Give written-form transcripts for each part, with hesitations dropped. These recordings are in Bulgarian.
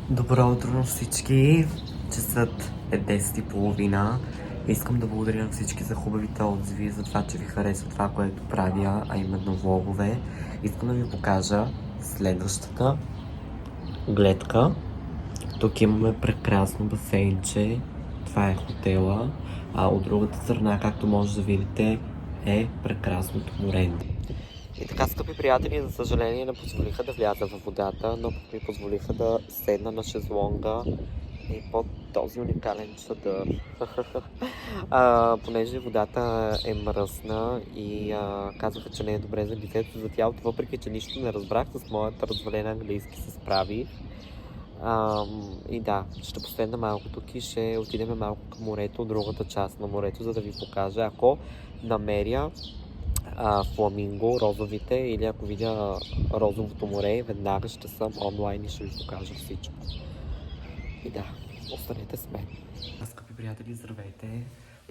Добро утро на всички! Часът е 10:30. Искам да благодаря на всички за хубавите отзиви, за това, че ви харесва това, което правя, а именно влогове. Искам да ви покажа следващата гледка. Тук имаме прекрасно басейнче. Това е хотела. А от другата страна, както може да видите, е прекрасното море. И така, скъпи приятели, за съжаление не позволиха да вляза във водата, но ми позволиха да седна на шезлонга и под този уникален чадър. Понеже водата е мръсна и казаха, че не е добре за лицето, за тялото, въпреки че нищо не разбрах, с моята развалена английски се справих. И да, ще поседна малко тук и ще отидем малко към морето, другата част на морето, за да ви покажа, ако намеря фламинго, розовите, или ако видя розовото море, веднага ще съм онлайн и ще ви покажа всичко. И да, останете с мен. Скъпи приятели, здравейте!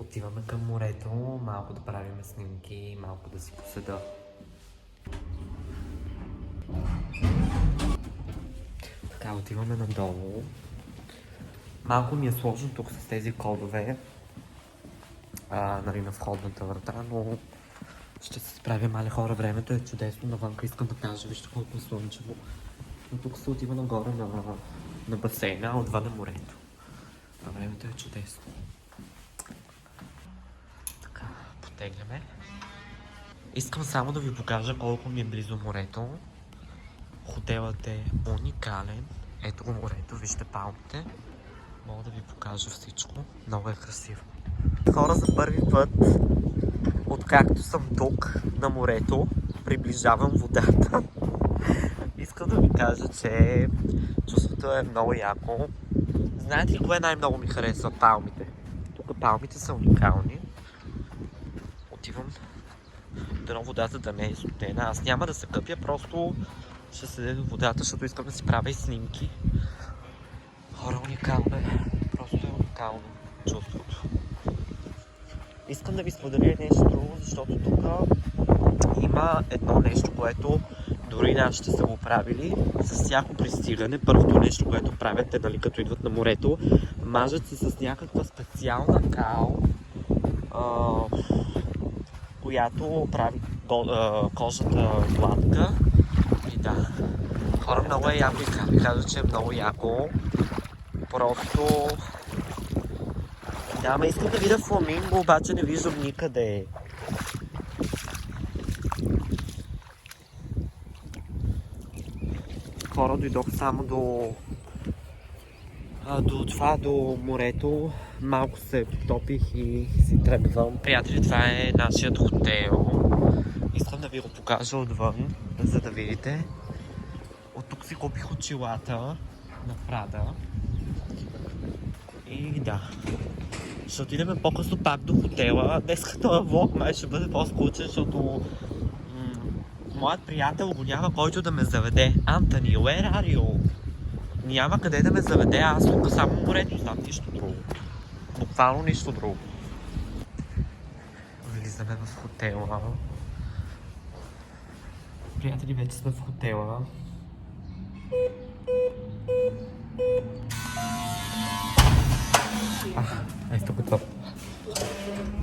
Отиваме към морето, малко да правим снимки, малко да си поседа. Така, отиваме надолу. Малко ми е сложно тук с тези кодове, нали, на входната врата, но ще се справя, мале хора, времето е чудесно навънка, искам да кажа, вижте колко е слънчево. Но тук се отива нагоре на басейна, а отвън е морето. А времето е чудесно. Така, потегляме. Искам само да ви покажа колко ми е близо морето. Хотелът е уникален. Ето го морето, вижте палмите. Мога да ви покажа всичко. Много е красиво. Хора, за първи път, откакто съм тук на морето, приближавам водата. Искам да ви кажа, че чувството е много яко. Знаете ли кое най-много ми харесва? Палмите. Тук палмите са уникални. Отивам. Дано водата да не е студена. Аз няма да се къпя, просто ще седя до водата, защото искам да си правя и снимки. Хора, уникално е. Просто е уникално чувството. Искам да ви споделя нещо друго, защото тук има едно нещо, което дори нашите са го правили с всяко пристигане. Първото нещо, което правят е, нали, като идват на морето, мажат се с някаква специална кал, която прави кожата гладка. И да, хора, много е яко и как ви кажа, че е много яко. Просто да, ме искам да видя фламинго, обаче не виждам никъде. Хора, дойдох само до морето. Малко се потопих и си тръгвам. Приятели, това е нашият хотел. Искам да ви го покажа отвън, за да видите. От тук си купих очилата на Прада. И да. Ще отидем по-късно пак до хотела. Днес този влог май ще бъде по-скучен, защото моят приятел го няма който да ме заведе. Антони, where are you? Няма къде да ме заведе, аз тук само морето знам, нищо друго. Буквално нищо друго. Влизаме в хотела. Приятели, вече сме в хотела. Ето готов.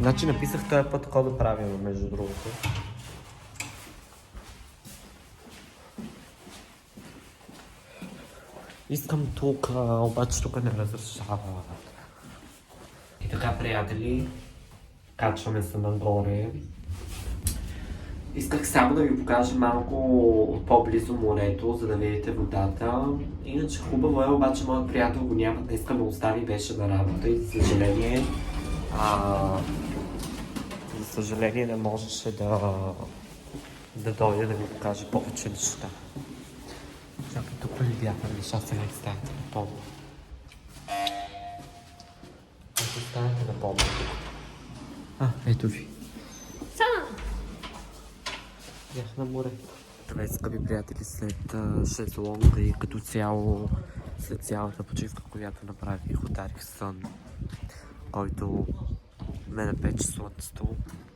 Значи написах този път кода правилно, между другото. Искам тук, обаче тук не разрешава. И така, приятели, качваме се нагоре. Исках само да ви покажа малко по-близо морето, за да видите водата. Иначе хубаво е, обаче моят приятел го няма. Днеска ме остави, беше на работа и за съжаление не можеше да дойде да ви покаже повече неща. Чакай, тук ли бяха неща, сега и стаята на пода. Ето стаята на пода. Ето ви. Бях на море. Здравей, скъпи приятели, след шезлонга и като цяло след цялата почивка, която направих, ударих сън, който ме напече слънцето.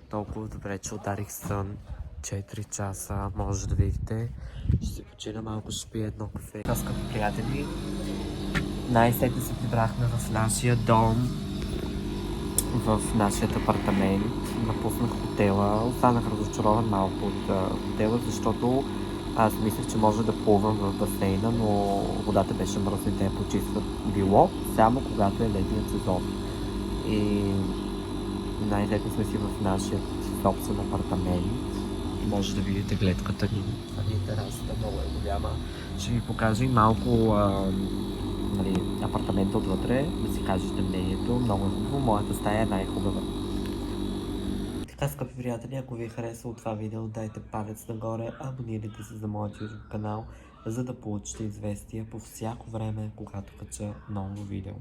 Толкова добре, че ударих сън 4 часа, може да видите. Ще си почина малко, ще пия едно кафе. Скъпи приятели, Най-сетне се прибрахме в нашия дом, в нашия апартамент. Напуснах хотела. Останах разочарован малко от хотела, защото аз мислех, че може да плувам в басейна, но водата беше мръсна и те я почистват било, само когато е летният сезон. И най-сетне сме си в нашия собствен апартамент. Може да видите гледката ни. Терасата много е голяма. Ще ви покажа и малко апартамента отвътре, да си кажете мнението. Много е хубаво. Моята стая е най-хубава. Така, скъпи приятели, ако ви е харесало това видео, дайте палец нагоре, абонирайте се за моят YouTube канал, за да получите известия по всяко време, когато кача ново видео.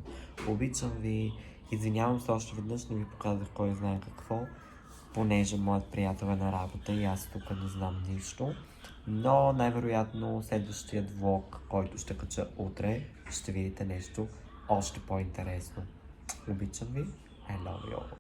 Обичам ви, извинявам се още веднъж, не ви показах кой знае какво, понеже моят приятел е на работа и аз тук не знам нищо. Но най-вероятно следващият влог, който ще кача утре, ще видите нещо още по-интересно. Обичам ви, I love you.